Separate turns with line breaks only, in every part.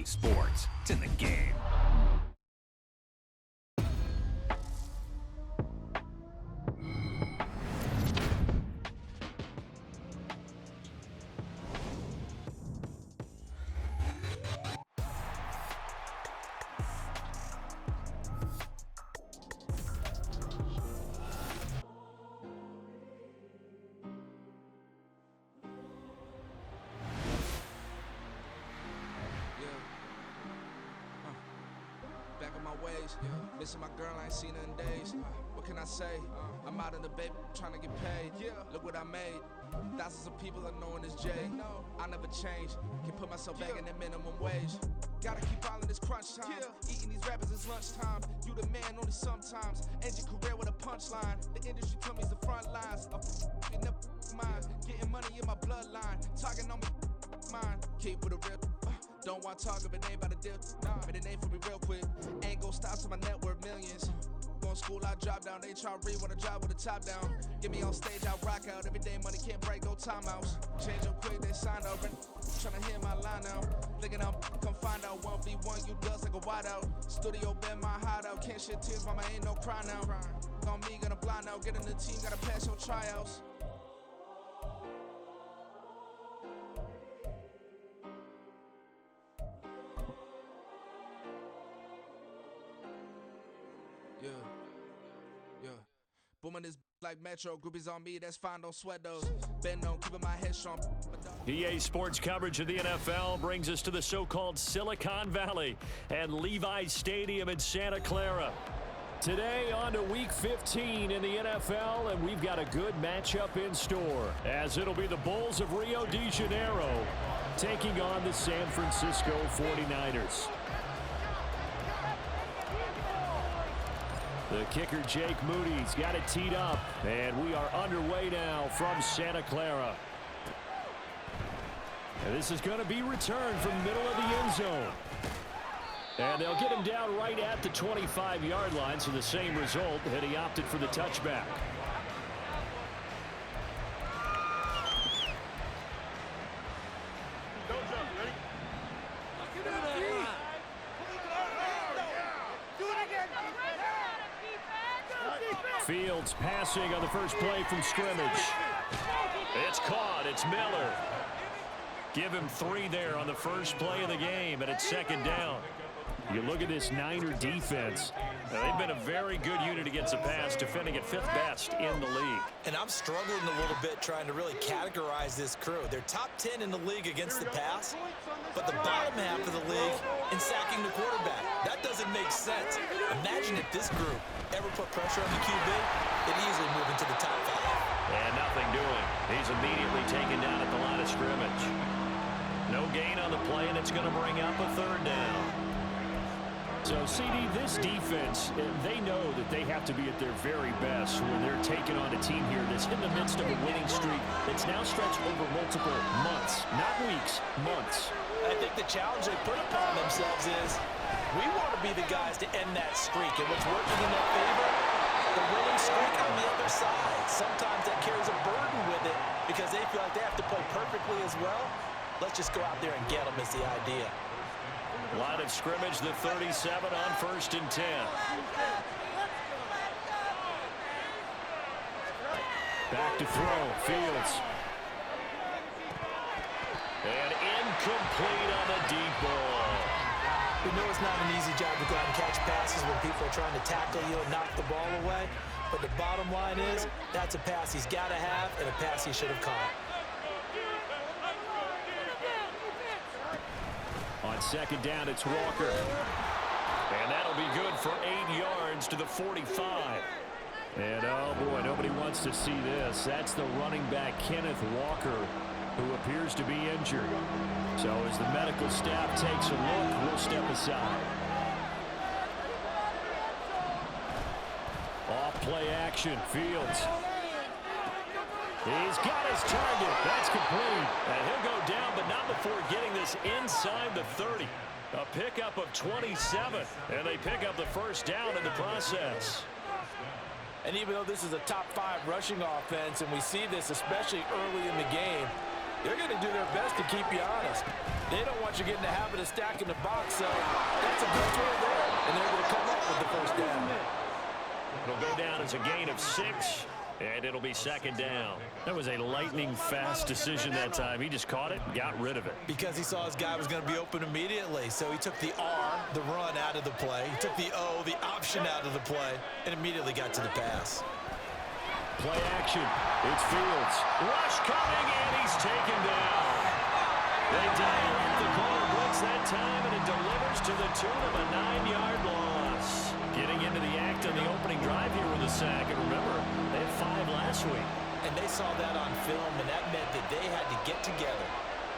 EA Sports. It's in the game.
Missing my girl, I ain't seen her in days. What can I say? I'm out in the baby, trying to get paid. Look what I made. Thousands of people are knowing this Jay. I never change. Can put myself back in the minimum wage. Gotta keep all in this crunch time. Eating these rappers is lunchtime. You the man only sometimes. End your career with a punchline. The industry told me it's the front lines. In the mind. Getting money in my bloodline. Talking on me mine. Keep with a real. Don't want to talk if it ain't about a deal. But it ain't for me real quick. Ain't gon' stop so my net worth millions. Going school, I drop down. They try to read when I drive with the top down. Get me on stage, I rock out. Every day money can't break, no timeouts. Change up quick, they sign up. Tryna hear my line out. Thinking I'm come find out 1v1, you dust like a wideout. Studio been my hideout. Can't shed tears, mama ain't no cry now. On me, gonna blind out. Get in the team, gotta pass your tryouts. Booming this like Metro, groupies on me, that's fine, don't sweat those. Bend on, keeping my head strong.
EA Sports coverage of the NFL brings us to the so-called Silicon Valley and Levi's Stadium in Santa Clara. Today on to Week 15 in the NFL, and we've got a good matchup in store, as it'll be the Bulls of Rio de Janeiro taking on the San Francisco 49ers. The kicker, Jake Moody's got it teed up, and we are underway now from Santa Clara. And this is going to be returned from the middle of the end zone. And they'll get him down right at the 25-yard line, so the same result, and he opted for the touchback. Fields passing on the first play from scrimmage. It's caught. It's Miller. Give him 3 there on the first play of the game, and it's second down. You look at this Niner defense. They've been a very good unit against the pass, defending at 5th best in the league.
And I'm struggling a little bit trying to really categorize this crew. They're top 10 in the league against the pass, but the bottom half of the league in sacking the quarterback. That doesn't make sense. Imagine if this group ever put pressure on the QB, it'd easily move into the top 5.
And nothing doing. He's immediately taken down at the line of scrimmage. No gain on the play, and it's going to bring up a 3rd down. So, CD, this defense, they know that they have to be at their very best when they're taking on a team here that's in the midst of a winning streak that's now stretched over multiple months, not weeks, months.
I think the challenge they put upon themselves is we want to be the guys to end that streak. And what's working in their favor? The winning streak on the other side. Sometimes that carries a burden with it because they feel like they have to play perfectly as well. Let's just go out there and get them is the idea.
Line of scrimmage, the 37 on 1st and 10. Back to throw, Fields. And incomplete on the deep ball.
We know it's not an easy job to go out and catch passes when people are trying to tackle you and knock the ball away. But the bottom line is, that's a pass he's got to have and a pass he should have caught.
On 2nd down, it's Walker. And that'll be good for 8 yards to the 45. And, oh, boy, nobody wants to see this. That's the running back, Kenneth Walker, who appears to be injured. So as the medical staff takes a look, we'll step aside. Off-play action, Fields. He's got his target. That's complete. And he'll go down, but not before getting this inside the 30. A pickup of 27, and they pick up the first down in the process.
And even though this is a top 5 rushing offense, and we see this especially early in the game, They're going to do their best to keep you honest. They don't want you getting the habit of stacking the box, so that's a good throw there. And they're going to come up with the first down.
It'll go down as a gain of 6, and it'll be second down. That was a lightning-fast decision that time. He just caught it and got rid of it.
Because he saw his guy was going to be open immediately, so he took the R, the run, out of the play. He took the O, the option, out of the play, and immediately got to the pass.
Play action. It's Fields. Rush coming, and he's taken down. They dial up the corner blitz that time, and it delivers to the tune of a 9-yard loss. Getting into the act on the opening drive here with a sack. And remember, they had 5 last week.
And they saw that on film, and that meant that they had to get together.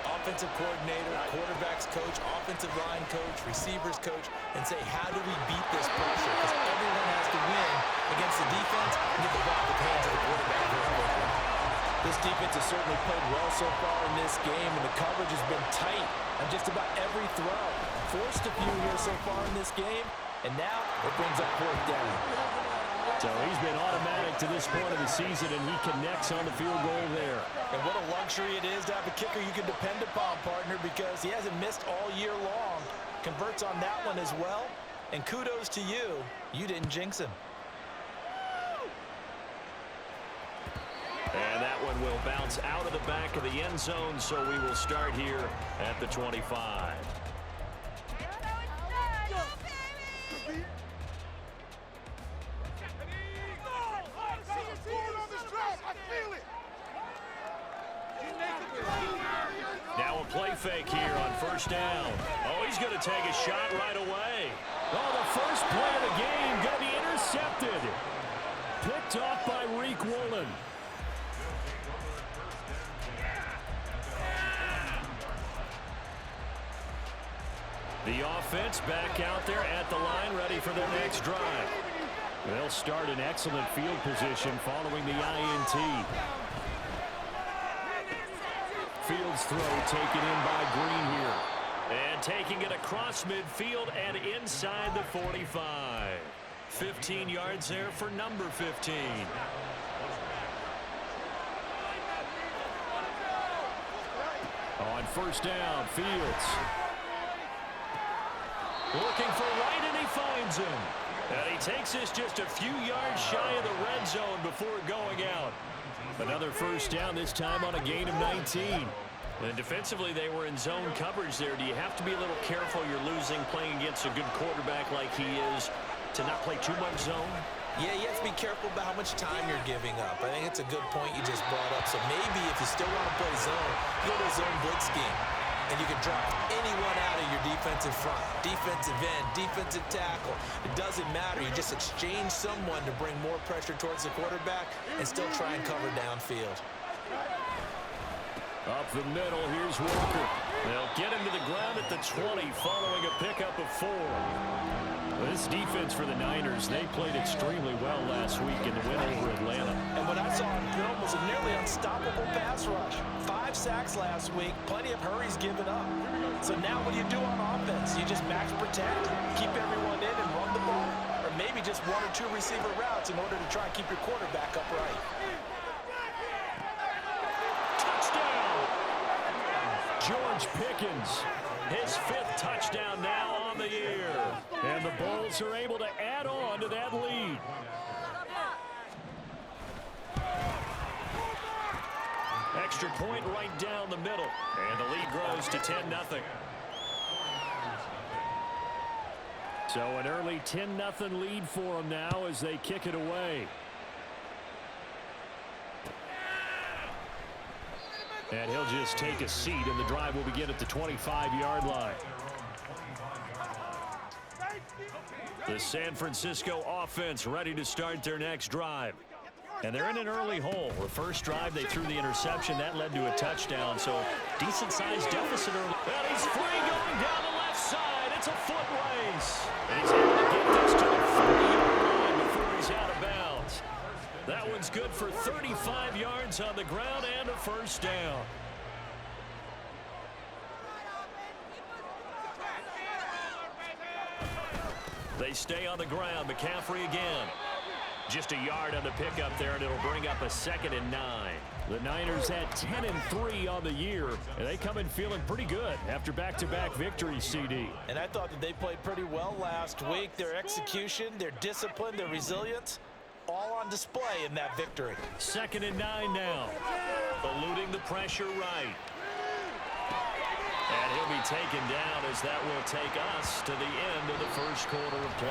Offensive coordinator, quarterback's coach, offensive line coach, receivers coach, and say, how do we beat this pressure? Because everyone has to win against the defense and get the ball in the hands of the quarterback very quickly. This defense has certainly played well so far in this game, and the coverage has been tight on just about every throw. Forced a few here so far in this game, and now it brings up 4th down.
So he's been automatic to this point of the season, and he connects on the field goal there.
And what a luxury it is to have a kicker you can depend upon, partner, because he hasn't missed all year long. Converts on that one as well. And kudos to you. You didn't jinx him.
And that one will bounce out of the back of the end zone, so we will start here at the 25. Now a play fake here on 1st down. Oh, he's going to take a shot right away. Oh, the first play of the game going to be intercepted. Picked off by Reek Woolen. The offense back out there at the line, ready for their next drive. They'll start in excellent field position following the INT. Fields throw taken in by Green here. And taking it across midfield and inside the 45. 15 yards there for number 15. On 1st down, Fields. Looking for Wright, and he finds him. And he takes this just a few yards shy of the red zone before going out. Another 1st down, this time on a gain of 19. And defensively, they were in zone coverage there. Do you have to be a little careful? You're losing playing against a good quarterback like he is to not play too much zone?
Yeah, you have to be careful about how much time you're giving up. I think it's a good point you just brought up. So maybe if you still want to play zone, go to a zone blitz scheme. And you can drop anyone out of your defensive front. Defensive end, defensive tackle. It doesn't matter. You just exchange someone to bring more pressure towards the quarterback and still try and cover downfield.
Up the middle, here's Walker. They'll get him to the ground at the 20 following a pickup of 4. This defense for the Niners, they played extremely well last week in the win over Atlanta.
And what I saw on film was a nearly unstoppable pass rush. 5 sacks last week, plenty of hurries given up. So now what do you do on offense? You just max protect, keep everyone in and run the ball? Or maybe just 1 or 2 receiver routes in order to try and keep your quarterback upright?
Touchdown! George Pickens, his 5th touchdown now on the year. And the Bulls are able to add on to that lead. Extra point right down the middle. And the lead grows to 10-0. So an early 10-0 lead for them now as they kick it away. And he'll just take a seat, and the drive will begin at the 25-yard line. The San Francisco offense ready to start their next drive. And they're in an early hole. The first drive, they threw the interception. That led to a touchdown, so decent-sized deficit early. And he's free going down the left side. It's a foot race. And he's able to get this to the 40-yard line before he's out of bounds. That one's good for 35 yards on the ground and a 1st down. They stay on the ground. McCaffrey again. Just a yard on the pickup there, and it'll bring up a 2nd and 9. The Niners at 10-3 on the year, and they come in feeling pretty good after back-to-back victories, CD.
And I thought that they played pretty well last week. Their execution, their discipline, their resilience, all on display in that victory.
2nd and 9 now. Eluding the pressure right. And he'll be taken down as that will take us to the end of the first quarter of play.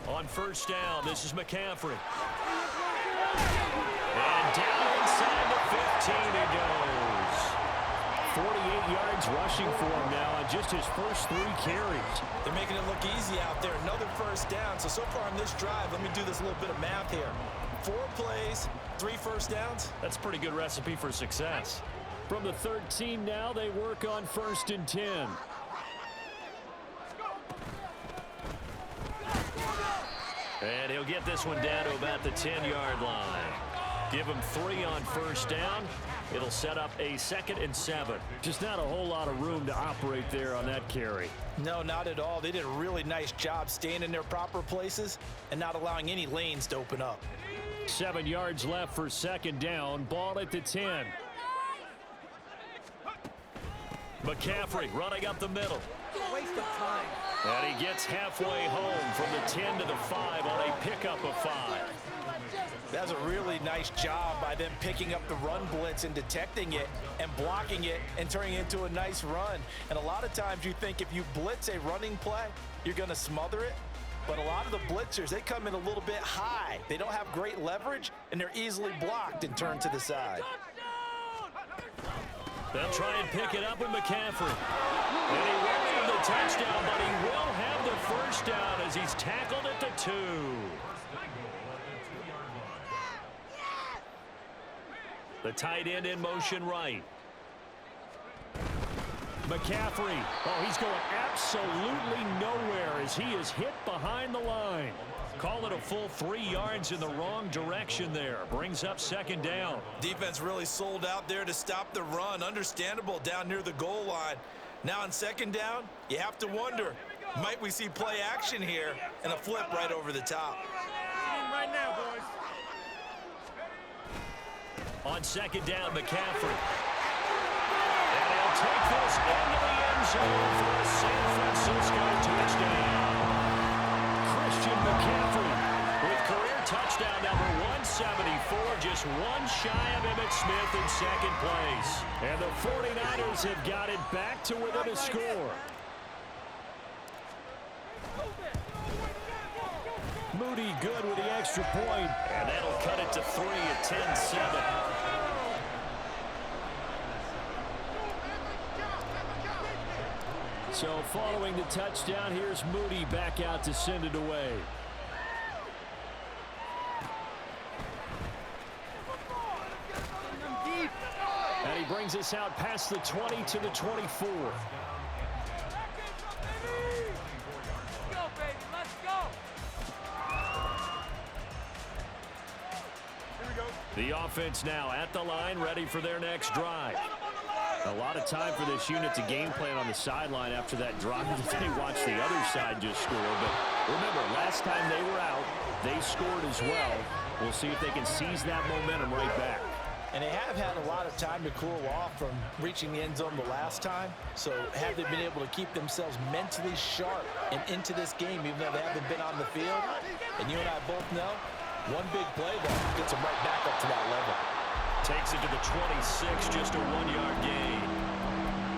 On first down, this is McCaffrey. And down inside the 15 he goes. 48 yards rushing for him now on just his first 3 carries.
They're making it look easy out there. Another first down. So far on this drive, let me do this little bit of math here. 4 plays, 3 first downs.
That's a pretty good recipe for success. From the 13 now, they work on 1st and 10. And he'll get this one down to about the 10-yard line. Give him 3 on first down. It'll set up a 2nd and 7. Just not a whole lot of room to operate there on that carry.
No, not at all. They did a really nice job staying in their proper places and not allowing any lanes to open up.
7 yards left for 2nd down. Ball at the 10. McCaffrey running up the middle.
Waste of time.
And he gets halfway home from the 10 to the 5 on a pickup of 5.
That's a really nice job by them picking up the run blitz and detecting it and blocking it and turning it into a nice run. And a lot of times you think if you blitz a running play, you're going to smother it. But a lot of the blitzers, they come in a little bit high. They don't have great leverage, and they're easily blocked and turned to the side.
They'll try and pick it up with McCaffrey. And he won't have the touchdown, but he will have the first down as he's tackled at the 2. The tight end in motion right. McCaffrey. Oh, he's going absolutely nowhere as he is hit behind the line. Call it a full 3 yards in the wrong direction there. Brings up 2nd down.
Defense really sold out there to stop the run. Understandable down near the goal line. Now on 2nd down, you have to wonder, might we see play action here and a flip right over the top?
Right now, boys.
On 2nd down, McCaffrey. And he'll take this into the end zone for a San Francisco touchdown. Christian McCaffrey with career touchdown number 174, just 1 shy of Emmitt Smith in 2nd place. And the 49ers have got it back to within a score. Moody good with the extra point, and that'll cut it to 3 at 10-7. So following the touchdown, here's Moody back out to send it away. And he brings us out past the 20 to the 24. The offense now at the line, ready for their next drive. A lot of time for this unit to game plan on the sideline after that drive that they watched the other side just score. But remember, last time they were out, they scored as well. We'll see if they can seize that momentum right back.
And they have had a lot of time to cool off from reaching the end zone the last time. So have they been able to keep themselves mentally sharp and into this game, even though they haven't been on the field? And you and I both know, one big play, though, gets them right back up to that level.
Takes it to the 26, just a 1-yard gain.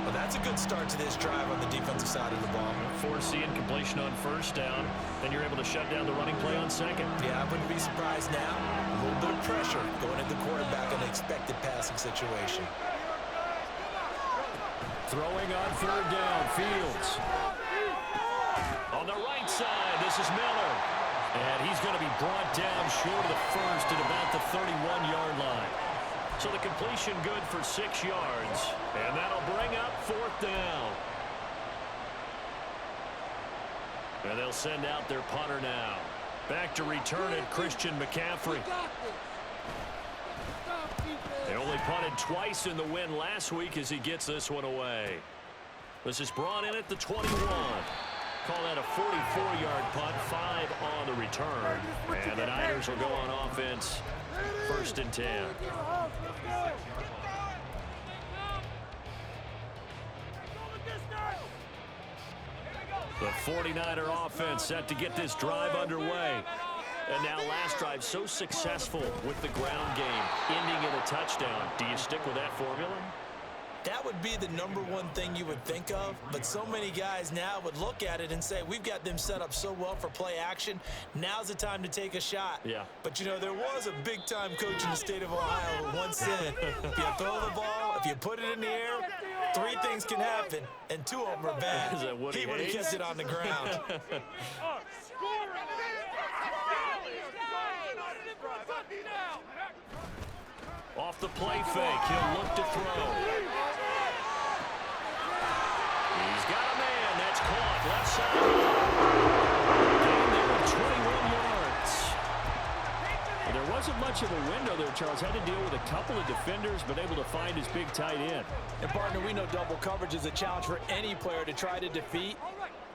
Well, that's a good start to this drive on the defensive side of the ball.
Forcing completion on first down, then you're able to shut down the running play on 2nd.
Yeah, I wouldn't be surprised now. A little bit of pressure going at the quarterback in an expected passing situation.
Throwing on 3rd down, Fields. On the right side, this is Miller. And he's going to be brought down short of the first at about the 31-yard line. So the completion good for 6 yards. And that'll bring up 4th down. And they'll send out their punter now. Back to return it, Christian McCaffrey. They only punted twice in the win last week as he gets this one away. This is brought in at the 21. Call that a 44-yard punt, 5 on the return. And the Niners will go on offense, 1st and 10. The 49er offense set to get this drive underway. And now last drive so successful with the ground game, ending in a touchdown. Do you stick with that formula?
That would be the #1 thing you would think of, but so many guys now would look at it and say, we've got them set up so well for play action. Now's the time to take a shot.
Yeah.
But, you know, there was a big-time coach in the state of Ohio who once said, if you throw the ball, if you put it in the air, 3 things can happen, and 2 of them are bad. He would have kept it on the ground.
Off the play fake, he'll look to throw. He's got a man. That's caught. Left side. Gain there of 21 yards. There wasn't much of a window there, Charles. Had to deal with a couple of defenders, but able to find his big tight end.
And, partner, we know double coverage is a challenge for any player to try to defeat.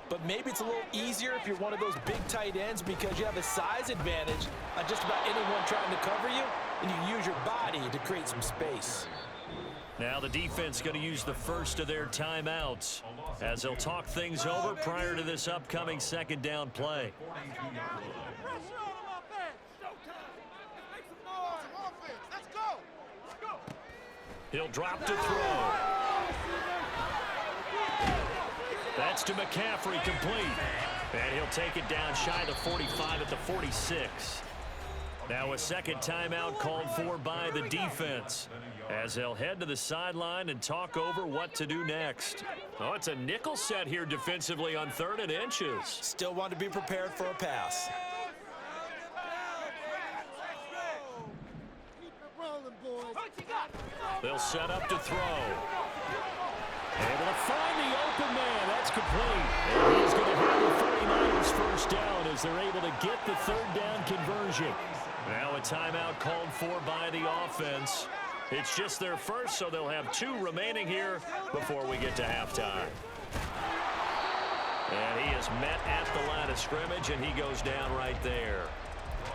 But maybe it's a little easier if you're one of those big tight ends because you have a size advantage on just about anyone trying to cover you, and you use your body to create some space.
Now the defense going to use the first of their timeouts as they'll talk things over prior to this upcoming 2nd down play. He'll drop to throw. That's to McCaffrey, complete. And he'll take it down shy of the 45 at the 46. Now a 2nd timeout called for by the defense as they'll head to the sideline and talk over what to do next. Oh, it's a nickel set here defensively on 3rd and inches.
Still want to be prepared for a pass.
They'll set up to throw. Able to find the open man. That's complete. And he's going to have the 49ers first down as they're able to get the 3rd down conversion. Now a timeout called for by the offense. It's just their first, so they'll have 2 remaining here before we get to halftime. And he is met at the line of scrimmage, and he goes down right there.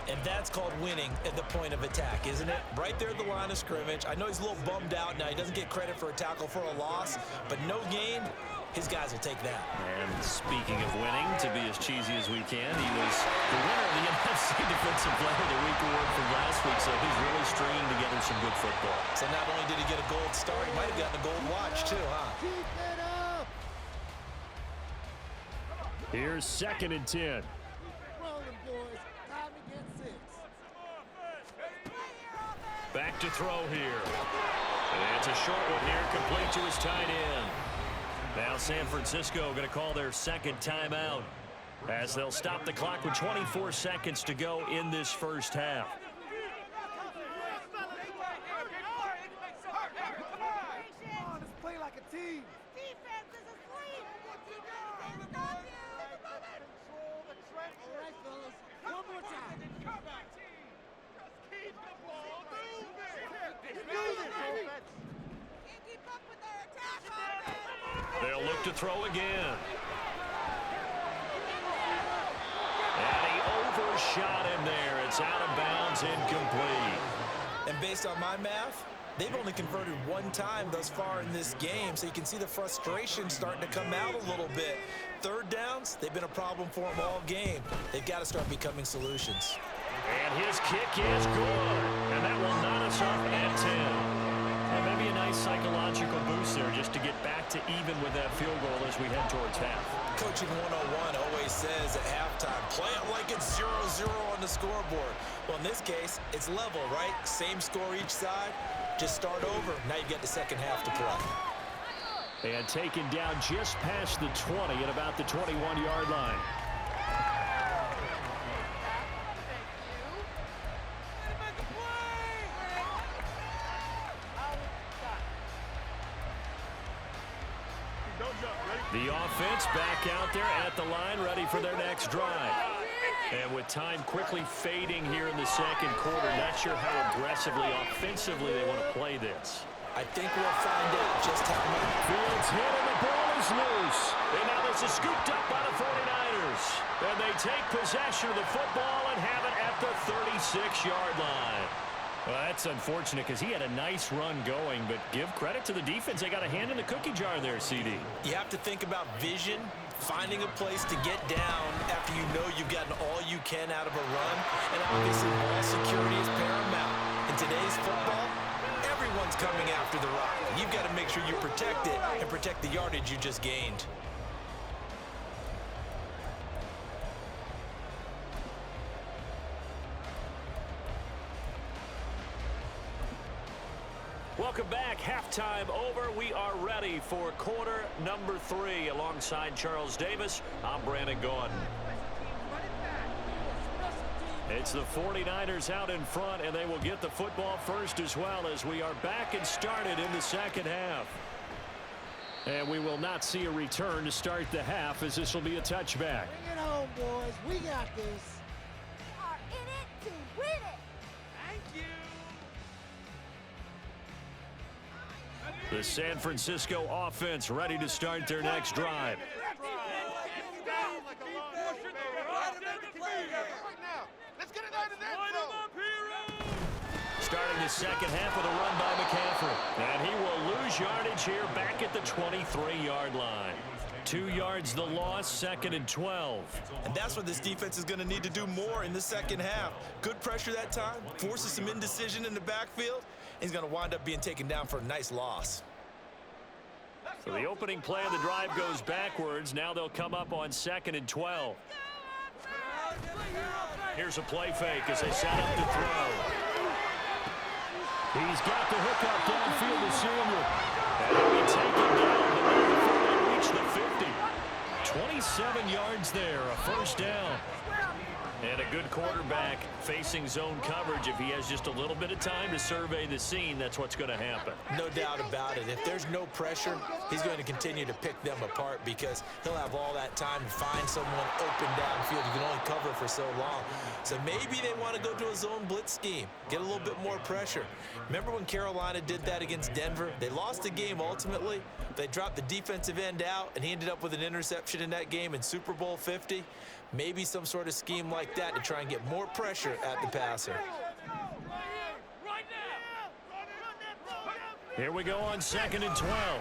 And that's called winning at the point of attack, isn't it? Right there at the line of scrimmage. I know he's a little bummed out now. He doesn't get credit for a tackle for a loss, but no gain, his guys will take that.
And speaking of winning, to be as cheesy as we can, he was the winner of the NFC Defensive Player of the Week award from last week, so he's really stringing together some good football.
So not only did he get a gold star, he might have gotten a gold watch too, huh?
Here's 2nd and 10. Back to throw here. And it's a short one here, complete to his tight end. Now San Francisco going to call their 2nd timeout as they'll stop the clock with 24 seconds to go in this first half. They'll look to throw again. And he overshot him there. It's out of bounds, incomplete.
And based on my math, they've only converted 1 time thus far in this game, so you can see the frustration starting to come out a little bit. 3rd downs, they've been a problem for them all game. They've got to start becoming solutions.
And his kick is good. And that will knot us up at 10. And maybe a nice psychological boost there just to get back to even with that field goal as we head towards half.
Coaching 101 always says at halftime, play it like it's 0-0 on the scoreboard. Well, in this case, it's level, right? Same score each side. Just start over. Now you get the 2nd half to play.
And taken down just past the 20 at about the 21-yard line. The offense back out there at the line, ready for their next drive. And with time quickly fading here in the second quarter, not sure how aggressively, offensively they want to play this.
I think we'll find out just how much.
Fields hit and the ball is loose. And now this is scooped up by the 49ers. And they take possession of the football and have it at the 36-yard line. Well, that's unfortunate because he had a nice run going, but give credit to the defense. They got a hand in the cookie jar there, CD.
You have to think about vision, finding a place to get down after you know you've gotten all you can out of a run, and obviously ball security is paramount. In today's football, everyone's coming after the rock. You've got to make sure you protect it and protect the yardage you just gained.
Welcome back. Halftime over. We are ready for quarter number 3. Alongside Charles Davis, I'm Brandon Gordon. It's the 49ers out in front, and they will get the football first as well as we are back and started in the second half. And we will not see a return to start the half as this will be a touchback.
Bring it home, boys. We got this.
We are in it to win it.
Thank you.
The San Francisco offense ready to start their next drive. Starting the second half with a run by McCaffrey. And he will lose yardage here back at the 23-yard line. 2 yards the loss, 2nd and 12.
And that's what this defense is going to need to do more in the second half. Good pressure that time, forces some indecision in the backfield. He's going to wind up being taken down for a nice loss.
So the opening play of the drive goes backwards. Now they'll come up on 2nd and 12. Here's a play fake as they set up to throw. He's got the hook up downfield to Samuel. And he'll be taken down, but they reach the 50. 27 yards there, a first down. And a good quarterback facing zone coverage. If he has just a little bit of time to survey the scene, that's what's going to happen.
No doubt about it. If there's no pressure, he's going to continue to pick them apart because he'll have all that time to find someone open downfield. You can only cover for so long. So maybe they want to go to a zone blitz scheme, get a little bit more pressure. Remember when Carolina did that against Denver? They lost the game ultimately. They dropped the defensive end out, and he ended up with an interception in that game in Super Bowl 50. Maybe some sort of scheme like that to try and get more pressure at the passer.
Here we go on 2nd and 12.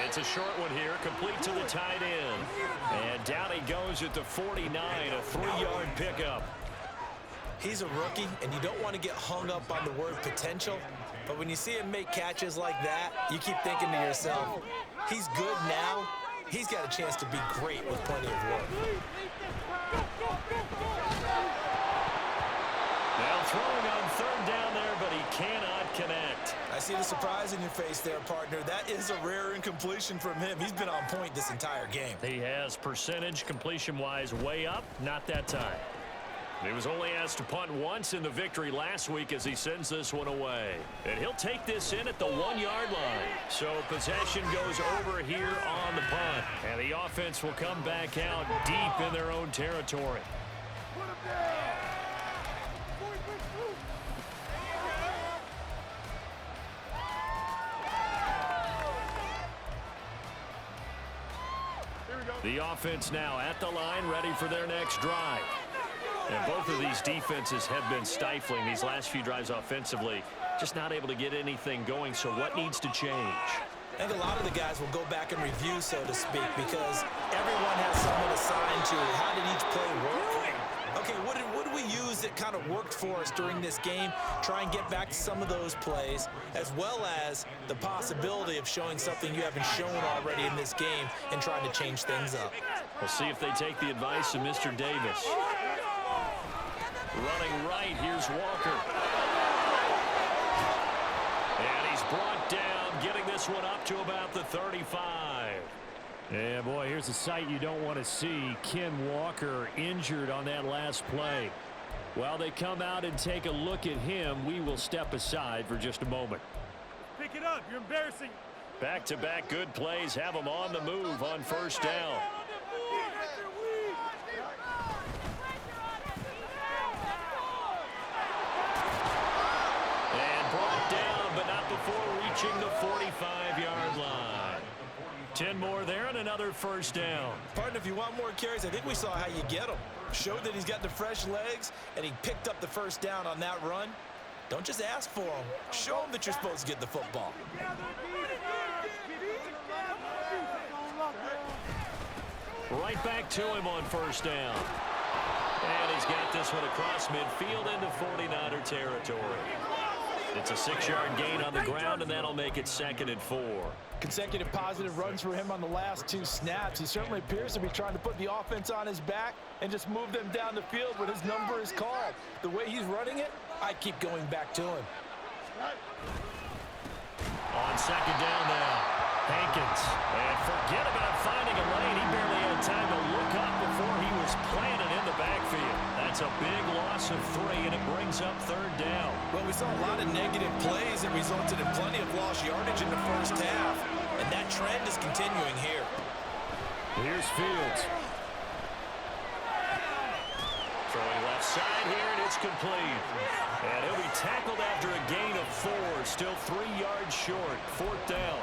It's a short one here, complete to the tight end. And down he goes at the 49, a 3-yard pickup.
He's a rookie, and you don't want to get hung up on the word potential. But when you see him make catches like that, you keep thinking to yourself, he's good now. He's got a chance to be great with plenty of work.
Now throwing on 3rd down there, but he cannot connect.
I see the surprise in your face there, partner. That is a rare incompletion from him. He's been on point this entire game.
He has percentage completion-wise way up, not that time. He was only asked to punt once in the victory last week as he sends this one away. And he'll take this in at the 1-yard line. So possession goes over here on the punt. And the offense will come back out deep in their own territory. The offense now at the line, ready for their next drive. And both of these defenses have been stifling these last few drives offensively. Just not able to get anything going, so what needs to change?
I think a lot of the guys will go back and review, so to speak, because everyone has someone assigned to how did each play work. Okay, what did we use that kind of worked for us during this game? Try and get back to some of those plays, as well as the possibility of showing something you haven't shown already in this game and trying to change things up.
We'll see if they take the advice of Mr. Davis. Running right, here's Walker. And he's brought down, getting this one up to about the 35. Yeah, boy, here's a sight you don't want to see. Ken Walker injured on that last play. While they come out and take a look at him, we will step aside for just a moment.
Pick it up. You're embarrassing
Back-to-back good plays have them on the move on first down. And brought down, but not before reaching the 45-yard line. 10 more there and another first down.
Partner, if you want more carries, I think we saw how you get them. Showed that he's got the fresh legs, and he picked up the first down on that run. Don't just ask for them. Show them that you're supposed to get the football.
Right back to him on first down. And he's got this one across midfield into 49er territory. It's a 6-yard gain on the ground, and that'll make it 2nd and 4.
Consecutive positive runs for him on the last 2 snaps. He certainly appears to be trying to put the offense on his back and just move them down the field when his number is called. The way he's running it, I keep going back to him.
On 2nd down now, Hankins. And forget about finding a lane. He barely had time to look up before he was planted in the backfield. That's a big loss of 3, and it brings up 3rd down.
Well, we saw a lot of negative plays that resulted in plenty of lost yardage in the first half, and that trend is continuing here.
Here's Fields. Throwing left side here, and it's complete. And he'll be tackled after a gain of 4, still 3 yards short, 4th down.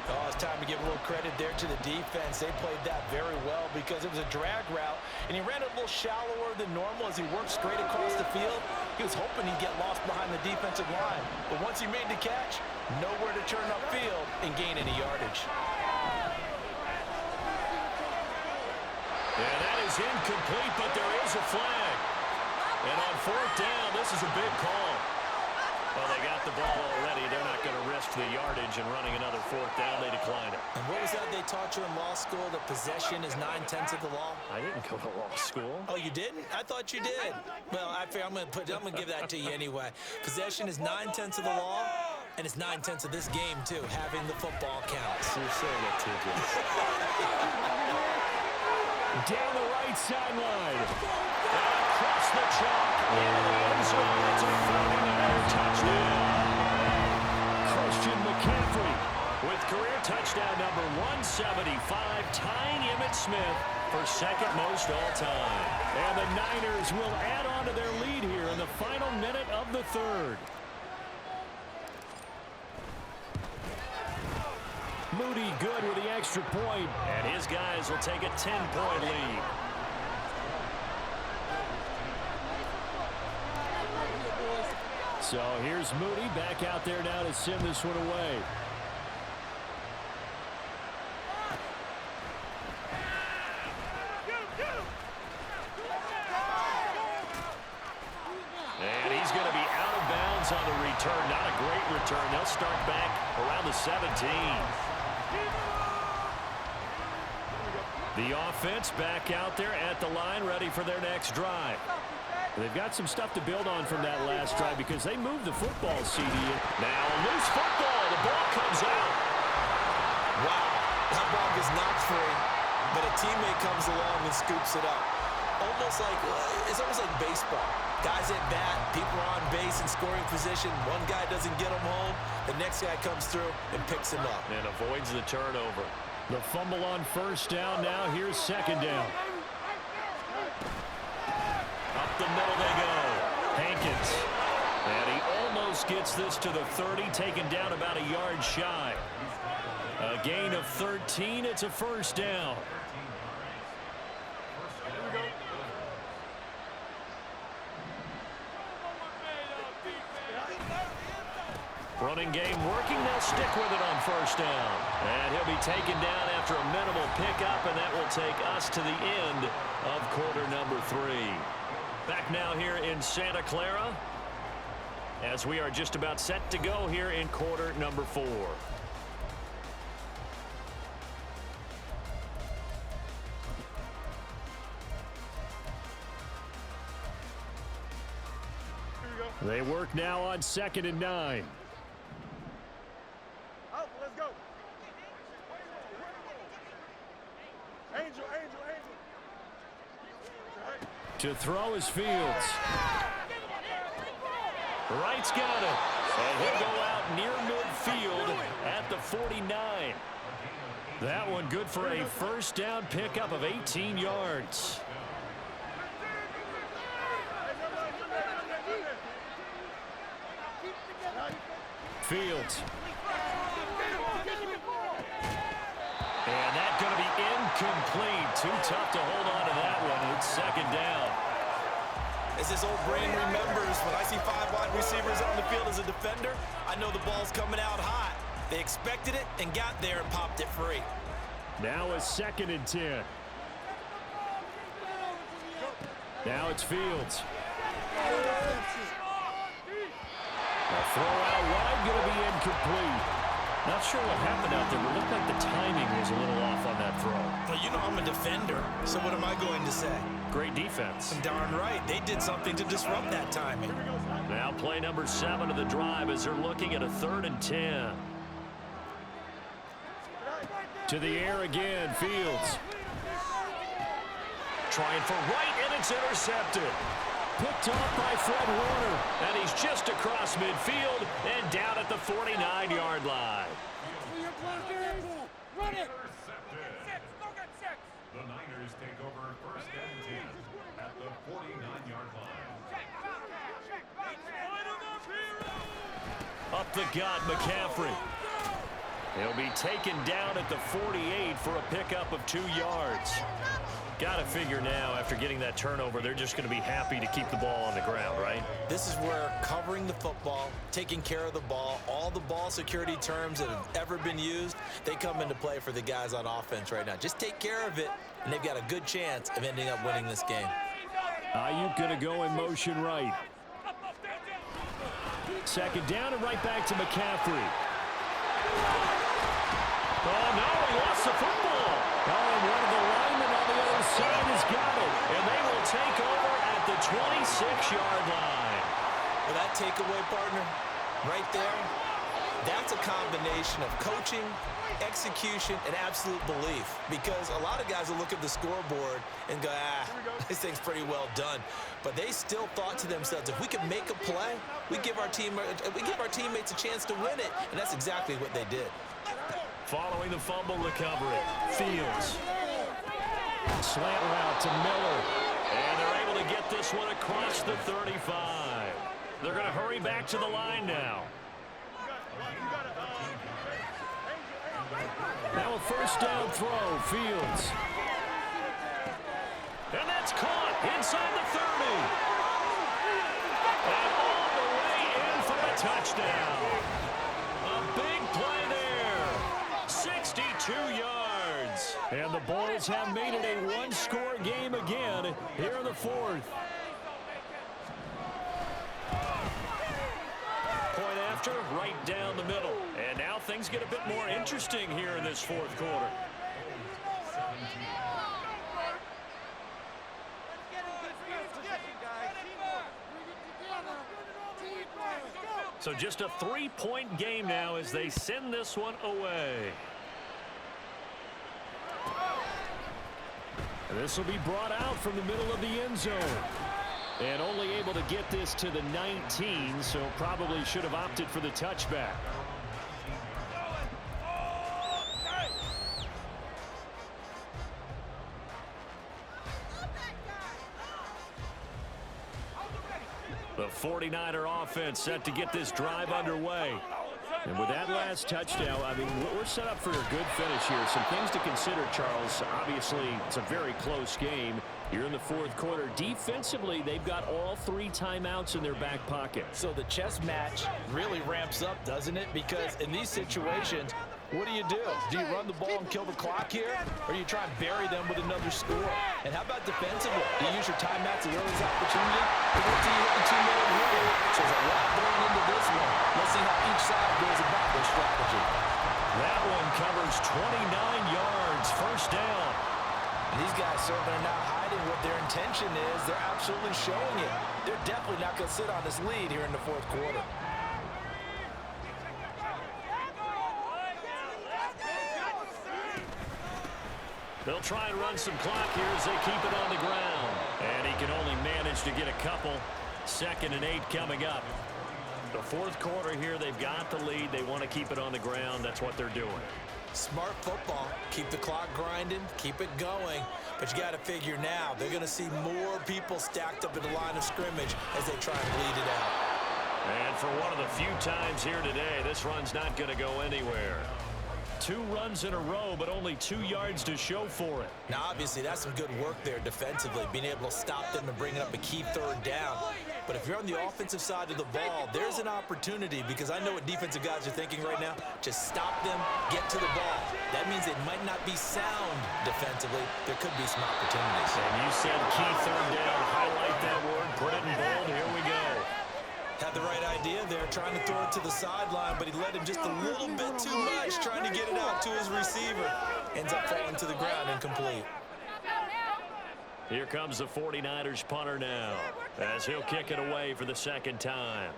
Oh, it's time to give a little credit there to the defense. They played that very well because it was a drag route, and he ran it a little shallower than normal as he worked straight across the field. He was hoping he'd get lost behind the defensive line, but once he made the catch, nowhere to turn upfield and gain any yardage.
And that is incomplete, but there is a flag. And on 4th down, this is a big call. Well, they got the ball already. They're not going to risk the yardage and running another 4th down. They decline it.
And what was that they taught you in law school, that possession is 9/10 of the law?
I didn't go to law school.
Oh, you didn't? I thought you did. Well, I'm going to give that to you anyway. Possession is 9/10 of the law, and it's 9/10 of this game, too. Having the football counts.
You're saying it, TJ. Down the right sideline. Across the chalk. Into the end zone. It's a 49er touchdown. Christian McCaffrey with career touchdown number 175, tying Emmitt Smith for 2nd most all time. And the Niners will add on to their lead here in the final minute of the 3rd. Moody good with the extra point, and his guys will take a 10-point lead. So here's Moody back out there now to send this one away. And he's going to be out of bounds on the return. Not a great return. They'll start back around the 17. The offense back out there at the line, ready for their next drive. They've got some stuff to build on from that last drive because they moved the football, CD. Now loose football. The ball comes out.
Wow, that ball gets knocked free, but a teammate comes along and scoops it up. It's almost like baseball. Guys at bat, people are on base in scoring position. One guy doesn't get him home. The next guy comes through and picks him up.
And avoids the turnover. The fumble on first down now. Here's 2nd down. Up the middle they go. Hankins. And he almost gets this to the 30, taken down about a yard shy. A gain of 13. It's a 1st down. Running game working. They'll stick with it on first down. And he'll be taken down after a minimal pickup, and that will take us to the end of quarter number 3. Back now here in Santa Clara as we are just about set to go here in quarter number 4. They work now on 2nd and 9.
Let's go. Angel.
To throw is Fields. Wright's got it. And he'll go out near midfield at the 49. That one good for a first down pickup of 18 yards. Fields. And that's going to be incomplete. Too tough to hold on to that one. It's second down.
As this old brain remembers, when I see 5 wide receivers on the field as a defender, I know the ball's coming out hot. They expected it and got there and popped it free.
Now a 2nd and 10. Now it's Fields. A throw out wide, going to be incomplete. Not sure what happened out there, but it looked like the timing was a little off on that throw.
Well, you know I'm a defender, so what am I going to say?
Great defense.
Darn right. They did something to disrupt that timing.
Now play number 7 of the drive as they're looking at a 3rd and 10. To the air again, Fields. Trying for right, and it's intercepted. Picked off by Fred Warner, and he's just across midfield and down at the 49-yard line.
Run it.
The Niners take over 1st and 10 at the 49-yard line.
Up the gut, McCaffrey. He'll be taken down at the 48 for a pickup of 2 yards. Got to figure now, after getting that turnover, they're just going to be happy to keep the ball on the ground, right?
This is where covering the football, taking care of the ball, all the ball security terms that have ever been used, they come into play for the guys on offense right now. Just take care of it, and they've got a good chance of ending up winning this game.
Ayuk going to go in motion right. 2nd down and right back to McCaffrey. Oh, no, he lost the football. Oh, and one of the linemen on the other side has got it. And they will take over at the 26-yard line.
Well, that takeaway, partner, right there, that's a combination of coaching, execution, and absolute belief. Because a lot of guys will look at the scoreboard and go, this thing's pretty well done. But they still thought to themselves, if we can make a play, we give our teammates a chance to win it. And that's exactly what they did.
Following the fumble recovery, Fields. Slant route to Miller. And they're able to get this one across the 35. They're going to hurry back to the line now. Now a 1st down throw, Fields. And that's caught inside the 30. And all the way in for a touchdown. A big play there. 62 yards. And the Bulls have made it a one-score game again here in the 4th. Point after, right down the middle. And now things get a bit more interesting here in this 4th quarter. So just a 3-point game now as they send this one away. And this will be brought out from the middle of the end zone. And only able to get this to the 19, so probably should have opted for the touchback. The 49er offense set to get this drive underway. And with that last touchdown, I mean, we're set up for a good finish here. Some things to consider, Charles. Obviously, it's a very close game. You're in the 4th quarter. Defensively, they've got all 3 timeouts in their back pocket.
So the chess match really ramps up, doesn't it? Because in these situations, what do? Do you run the ball and kill the clock here? Or do you try and bury them with another score? And how about defensively? Do you use your timeouts at earliest opportunity? Or wait till you hit the 2-minute warning? So there's a lot going into this one. Let's see how each side goes about their strategy.
That one covers 29 yards, 1st down.
And these guys certainly are not hiding what their intention is. They're absolutely showing it. They're definitely not going to sit on this lead here in the 4th quarter.
They'll try and run some clock here as they keep it on the ground. And he can only manage to get a couple. 2nd and 8 coming up. The fourth quarter here, they've got the lead. They want to keep it on the ground. That's what they're doing.
Smart football. Keep the clock grinding, keep it going. But you got to figure now, they're going to see more people stacked up at the line of scrimmage as they try and bleed it out.
And for one of the few times here today, this run's not going to go anywhere. 2 runs in a row, but only 2 yards to show for it.
Now, obviously, that's some good work there defensively, being able to stop them and bring up a key third down. But if you're on the offensive side of the ball, there's an opportunity, because I know what defensive guys are thinking right now. Just stop them, get to the ball. That means it might not be sound defensively. There could be some opportunities.
And you said key third down. Highlight that word, put it in bold. Here we go.
Had the right idea there, trying to throw it to the sideline, but he let him just a little bit too much, trying to get it out to his receiver. Ends up falling to the ground, incomplete.
Here comes the 49ers punter now, as he'll kick it away for the second time.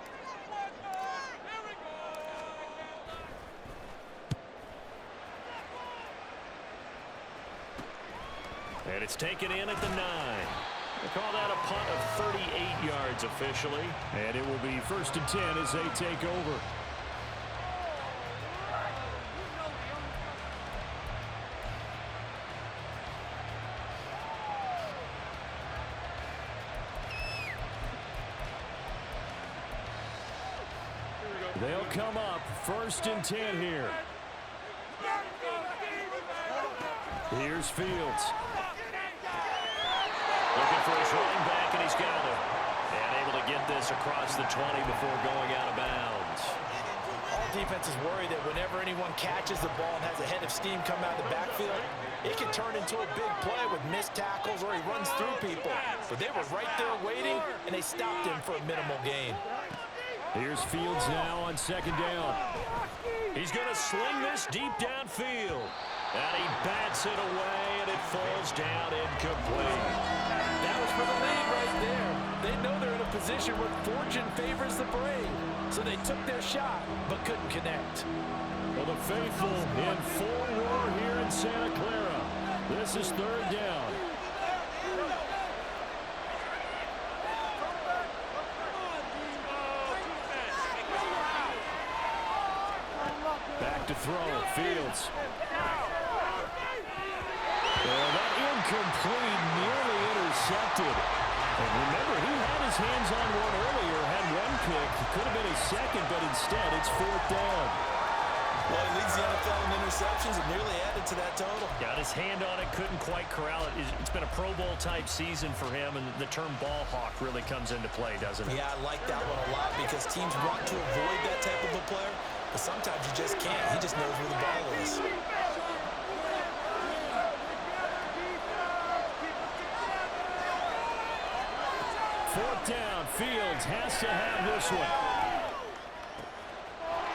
And it's taken in at the 9. They call that a punt of 38 yards officially. And it will be 1st and 10 as they take over. They'll come up 1st and 10 here. Here's Fields. Looking for his running back, and he's got it. And able to get this across the 20 before going out of bounds.
All defenses worry that whenever anyone catches the ball and has a head of steam come out of the backfield, it can turn into a big play with missed tackles or he runs through people. But they were right there waiting, and they stopped him for a minimal gain.
Here's Fields now on 2nd down. He's going to sling this deep downfield. And he bats it away, and it falls down incomplete.
That was for the lead right there. They know they're in a position where fortune favors the brave. So they took their shot, but couldn't connect.
Well, the faithful in full roar here in Santa Clara. This is 3rd down. Back to throw, Fields. Well, that incomplete, nearly intercepted. And remember, he had his hands on one earlier, had one pick. Could have been his second, but instead it's 4th down.
Well, he leads the NFL in interceptions and nearly added to that total.
Got his hand on it, couldn't quite corral it. It's been a Pro Bowl-type season for him, and the term ball hawk really comes into play, doesn't it?
Yeah, I like that one a lot because teams want to avoid that type of a player, but sometimes you just can't. He just knows where the ball is.
4th down, Fields has to have this one.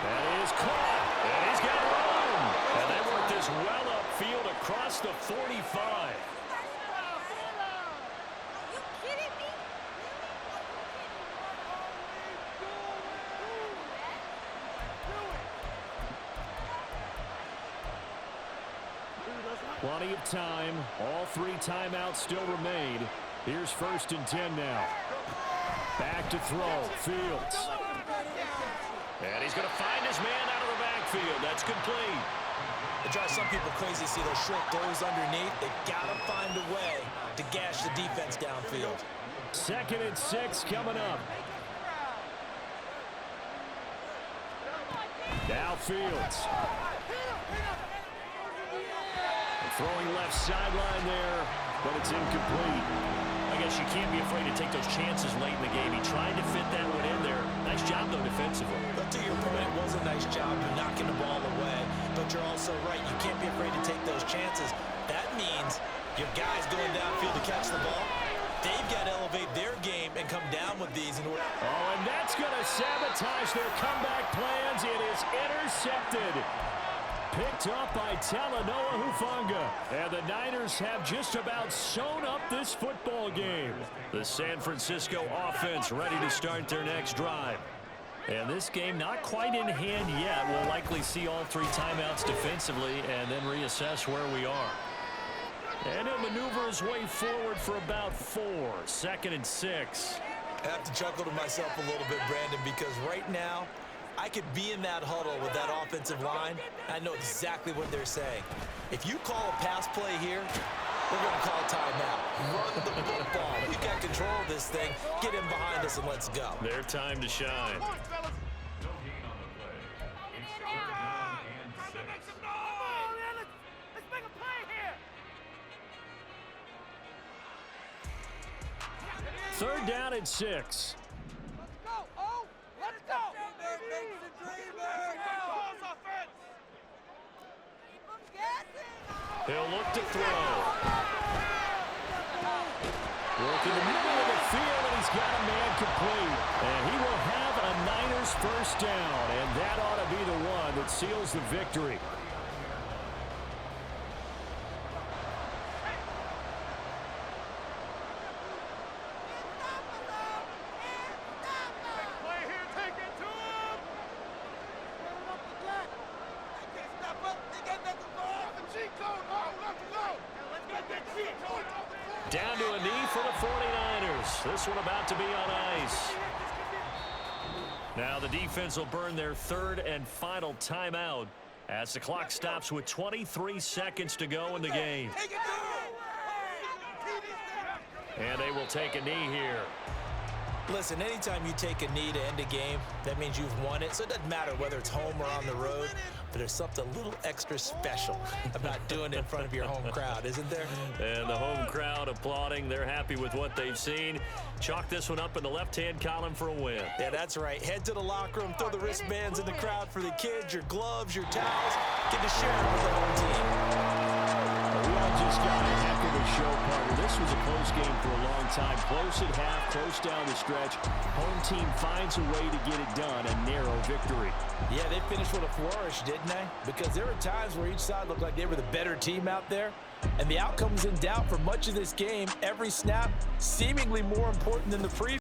That is caught, and he's got room. And they work this well upfield across the 45.
You kidding me?
Plenty of time. All 3 timeouts still remain. Here's 1st and 10 now. Back to throw, Fields. And he's going to find his man out of the backfield. That's complete.
It drives some people crazy to see those short throws underneath. They've got to find a way to gash the defense downfield.
2nd and 6 coming up. Now Fields. Throwing left sideline there, but it's incomplete. I guess you can't be afraid to take those chances late in the game. He tried to fit that one in there. Nice job, though, defensively.
But to your point, it was a nice job of knocking the ball away. But you're also right. You can't be afraid to take those chances. That means your guys going downfield to catch the ball, they've got to elevate their game and come down with these in order.
Oh, and that's going to sabotage their comeback plans. It is intercepted. Picked up by Talanoa Hufanga. And the Niners have just about sewn up this football game. The San Francisco offense ready to start their next drive. And this game not quite in hand yet. We'll likely see all 3 timeouts defensively and then reassess where we are. And he'll maneuver his way forward for about 4. 2nd and 6.
I have to chuckle to myself a little bit, Brandon, because right now I could be in that huddle with that offensive line. I know exactly what they're saying. If you call a pass play here, we're going to call a timeout. Run the football. We've got control of this thing. Get in behind us and let's go.
Their time to shine.
No gain on the play. It's third down and 6.
Let's make a play here.
Third down and 6.
Let's go. Oh, let's go.
He'll look to throw. Working the middle of the field, and he's got a man complete. And he will have a Niners first down, and that ought to be the one that seals the victory.
Play here, take it to him.
Down to a knee for the 49ers. This one about to be on ice. Now the defense will burn their third and final timeout as the clock stops with 23 seconds to go in the game. And they will take a knee here.
Listen, anytime you take a knee to end a game, that means you've won it. So it doesn't matter whether it's home or on the road, but there's something a little extra special about doing it in front of your home crowd, isn't there?
And the home crowd applauding. They're happy with what they've seen. Chalk this one up in the left-hand column for a win.
Yeah, that's right. Head to the locker room, throw the wristbands in the crowd for the kids, your gloves, your towels. Get to share it with the home team.
We all just got a heck of a show, partner. This was a close game for a long time. Close at half, close down the stretch. Home team finds a way to get it done. A narrow victory.
Yeah, they finished with a flourish, didn't they? Because there were times where each side looked like they were the better team out there. And the outcome was in doubt for much of this game. Every snap seemingly more important than the previous.